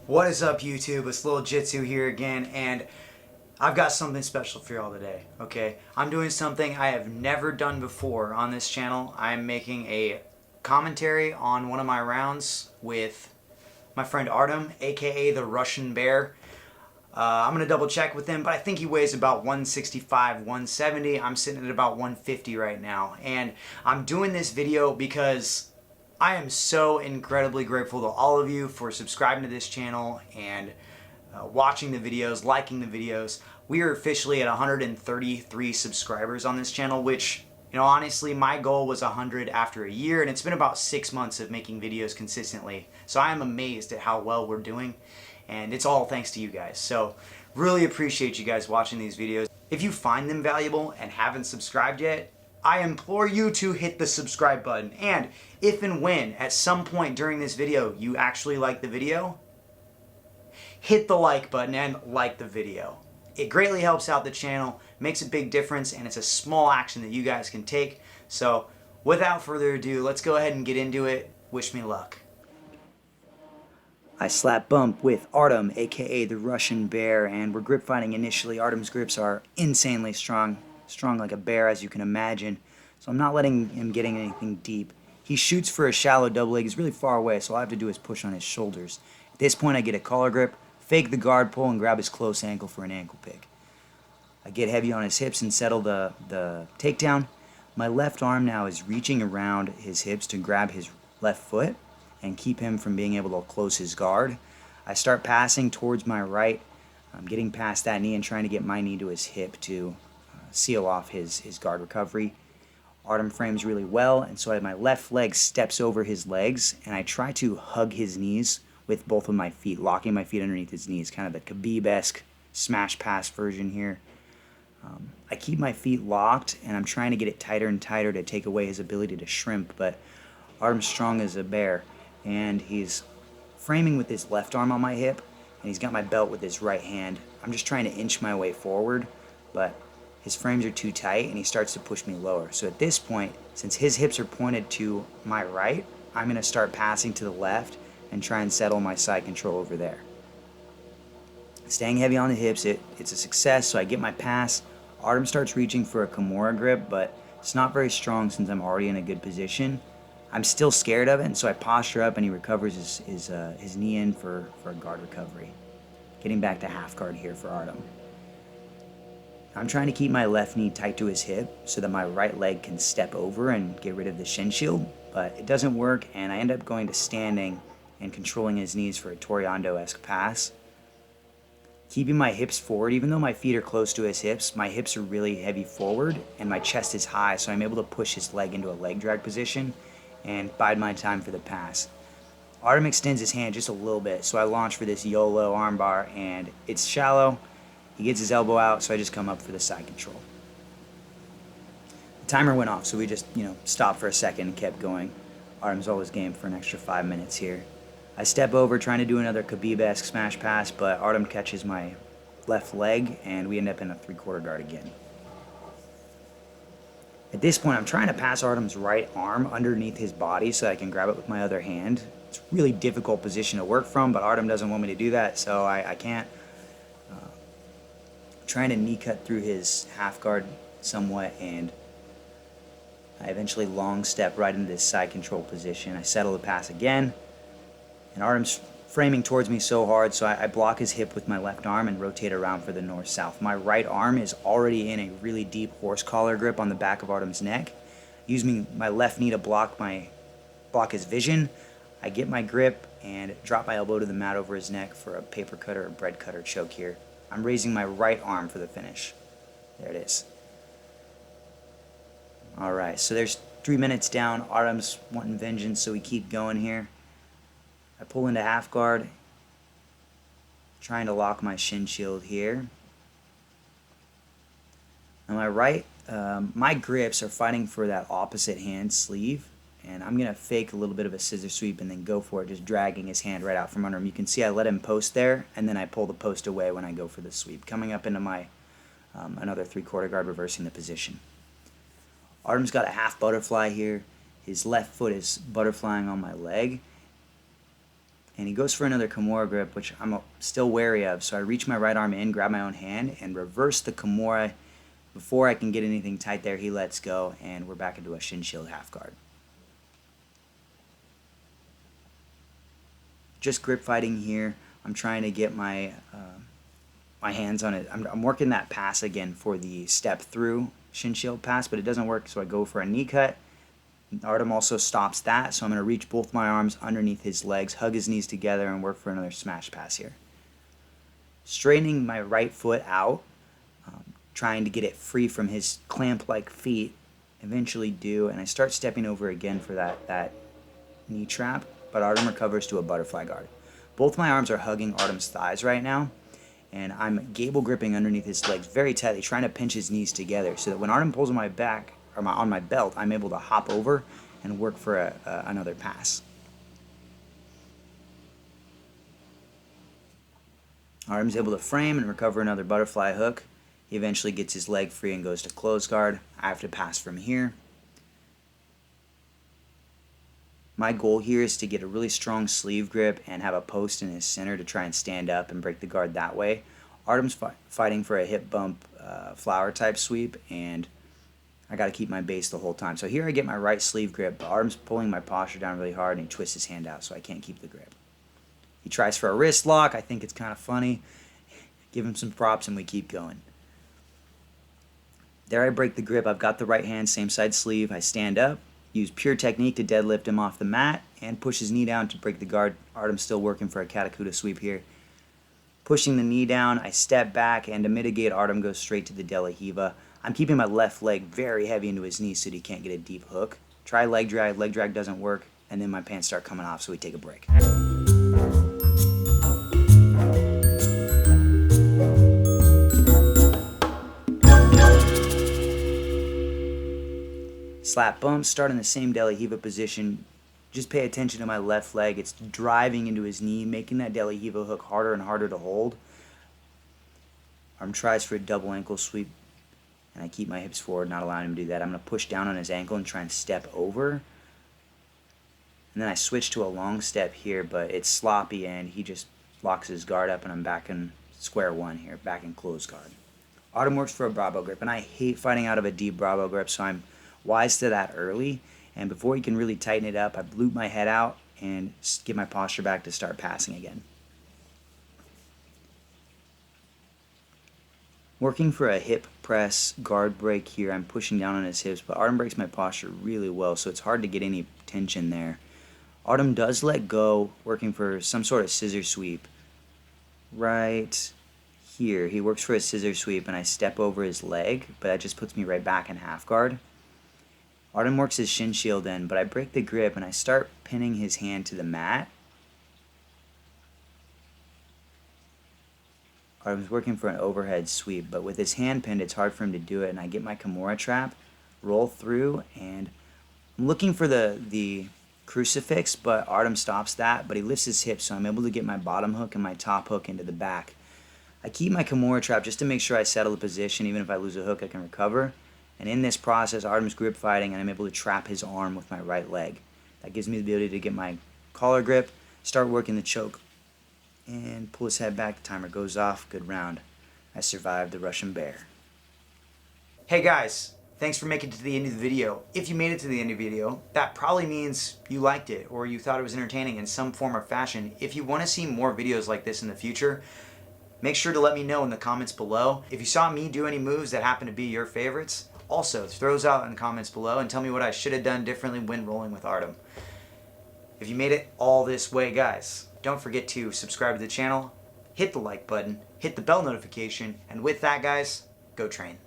What is up, YouTube? It's Lil Jitsu here again, and I've got something special for y'all today, okay? I'm doing something I have never done before on this channel. I'm making a commentary on one of my rounds with my friend Artem, aka the Russian Bear. I'm going to double check with him, but I think he weighs about 165, 170. I'm sitting at about 150 right now, and I'm doing this video because I am so incredibly grateful to all of you for subscribing to this channel and watching the videos, liking the videos. We are officially at 133 subscribers on this channel, which, honestly, my goal was 100 after a year, and it's been about 6 months of making videos consistently. So I am amazed at how well we're doing, and it's all thanks to you guys. So really appreciate you guys watching these videos. If you find them valuable and haven't subscribed yet, I implore you to hit the subscribe button. And if and when at some point during this video you actually like the video, hit the like button and like the video. It greatly helps out the channel, makes a big difference, and it's a small action that you guys can take. So without further ado, let's go ahead and get into it. Wish me luck. I slap bump with Artem, aka the Russian Bear, and we're grip fighting initially. Artem's grips are insanely strong like a bear, as you can imagine, so I'm not letting him get anything deep. He shoots for a shallow double leg. He's really far away, so all I have to do is push on his shoulders. At this point, I get a collar grip, fake the guard pull, and grab his close ankle for an ankle pick. I get heavy on his hips and settle the takedown. My left arm now is reaching around his hips to grab his left foot and keep him from being able to close his guard. I start passing towards my right. I'm getting past that knee and trying to get my knee to his hip to seal off his guard recovery. Artem frames really well, and so my left leg steps over his legs, and I try to hug his knees with both of my feet, locking my feet underneath his knees, kind of the Khabib-esque smash pass version here. I keep my feet locked, and I'm trying to get it tighter and tighter to take away his ability to shrimp, but Artem's strong as a bear, and he's framing with his left arm on my hip, and he's got my belt with his right hand. I'm just trying to inch my way forward, but his frames are too tight, and he starts to push me lower. So at this point, since his hips are pointed to my right, I'm going to start passing to the left and try and settle my side control over there. Staying heavy on the hips, it's a success, so I get my pass. Artem starts reaching for a Kimura grip, but it's not very strong since I'm already in a good position. I'm still scared of it, and so I posture up, and he recovers his knee in for a guard recovery. Getting back to half guard here for Artem. I'm trying to keep my left knee tight to his hip so that my right leg can step over and get rid of the shin shield, but it doesn't work, and I end up going to standing and controlling his knees for a Toriano-esque pass. Keeping my hips forward, even though my feet are close to his hips, my hips are really heavy forward, and my chest is high, so I'm able to push his leg into a leg drag position and bide my time for the pass. Artem extends his hand just a little bit, so I launch for this YOLO armbar, and it's shallow. He gets his elbow out, so I just come up for the side control. The timer went off, so we just, stopped for a second and kept going. Artem's always game for an extra 5 minutes here. I step over, trying to do another Khabib-esque smash pass, but Artem catches my left leg, and we end up in a three-quarter guard again. At this point, I'm trying to pass Artem's right arm underneath his body so I can grab it with my other hand. It's a really difficult position to work from, but Artem doesn't want me to do that, so I can't. Trying to knee cut through his half guard somewhat, and I eventually long step right into this side control position. I settle the pass again, and Artem's framing towards me so hard, so I block his hip with my left arm and rotate around for the north-south. My right arm is already in a really deep horse collar grip on the back of Artem's neck. Using my left knee to block his vision, I get my grip and drop my elbow to the mat over his neck for a paper cutter or bread cutter choke here. I'm raising my right arm for the finish. There it is. Alright, so there's 3 minutes down. Artem's wanting vengeance, so we keep going here. I pull into half guard, trying to lock my shin shield here. On my right, my grips are fighting for that opposite hand sleeve, and I'm going to fake a little bit of a scissor sweep and then go for it, just dragging his hand right out from under him. You can see I let him post there, and then I pull the post away when I go for the sweep, coming up into my another three-quarter guard, reversing the position. Artem's got a half butterfly here. His left foot is butterflying on my leg, And he goes for another Kimura grip, which I'm still wary of. So I reach my right arm in, grab my own hand, and reverse the Kimura. Before I can get anything tight there, he lets go, and we're back into a shin shield half guard. Just grip fighting here. I'm trying to get my my hands on it. I'm working that pass again for the step through shin shield pass, but it doesn't work, so I go for a knee cut. Artem also stops that, so I'm going to reach both my arms underneath his legs, hug his knees together, and work for another smash pass here. Straightening my right foot out, trying to get it free from his clamp-like feet, eventually do, and I start stepping over again for that knee trap, but Artem recovers to a butterfly guard. Both my arms are hugging Artem's thighs right now, and I'm gable gripping underneath his legs very tightly, trying to pinch his knees together so that when Artem pulls on my back, or on my belt, I'm able to hop over and work for another pass. Artem's able to frame and recover another butterfly hook. He eventually gets his leg free and goes to close guard. I have to pass from here. My goal here is to get a really strong sleeve grip and have a post in his center to try and stand up and break the guard that way. Artem's fighting for a hip bump flower type sweep, and I got to keep my base the whole time. So here I get my right sleeve grip, but Artem's pulling my posture down really hard, and he twists his hand out so I can't keep the grip. He tries for a wrist lock. I think it's kind of funny. Give him some props, and we keep going. There I break the grip. I've got the right hand, same side sleeve. I stand up, use pure technique to deadlift him off the mat, and push his knee down to break the guard. Artem's still working for a Katakuta sweep here. Pushing the knee down, I step back, and to mitigate, Artem goes straight to the De La Riva. I'm keeping my left leg very heavy into his knee so that he can't get a deep hook. Try leg drag doesn't work, and then my pants start coming off, so we take a break. Slap bump, start in the same De La Riva position. Just pay attention to my left leg. It's driving into his knee, making that De La Riva hook harder and harder to hold. Artem tries for a double ankle sweep, and I keep my hips forward, not allowing him to do that. I'm going to push down on his ankle and try and step over. And then I switch to a long step here, but it's sloppy, and he just locks his guard up, and I'm back in square one here, back in closed guard. Artem works for a Bravo grip, and I hate fighting out of a deep Bravo grip, so I'm wise to that early. And before he can really tighten it up, I loop my head out and get my posture back to start passing again. Working for a hip press guard break here, I'm pushing down on his hips, but Artem breaks my posture really well, so it's hard to get any tension there. Artem does let go, working for some sort of scissor sweep. Right here, he works for a scissor sweep, and I step over his leg, but that just puts me right back in half guard. Artem works his shin shield in, but I break the grip, and I start pinning his hand to the mat. Artem's working for an overhead sweep, but with his hand pinned, it's hard for him to do it, and I get my Kimura trap, roll through, and I'm looking for the crucifix, but Artem stops that, but he lifts his hips, so I'm able to get my bottom hook and my top hook into the back. I keep my Kimura trap just to make sure I settle the position. Even if I lose a hook, I can recover. And in this process, Artem's grip fighting, and I'm able to trap his arm with my right leg. That gives me the ability to get my collar grip, start working the choke, and pull his head back. The timer goes off. Good round. I survived the Russian bear. Hey guys, thanks for making it to the end of the video. If you made it to the end of the video, that probably means you liked it or you thought it was entertaining in some form or fashion. If you want to see more videos like this in the future, make sure to let me know in the comments below. If you saw me do any moves that happen to be your favorites, also throw those out in the comments below and tell me what I should have done differently when rolling with Artem. If you made it all this way, guys, don't forget to subscribe to the channel, hit the like button, hit the bell notification, and with that, guys, go train.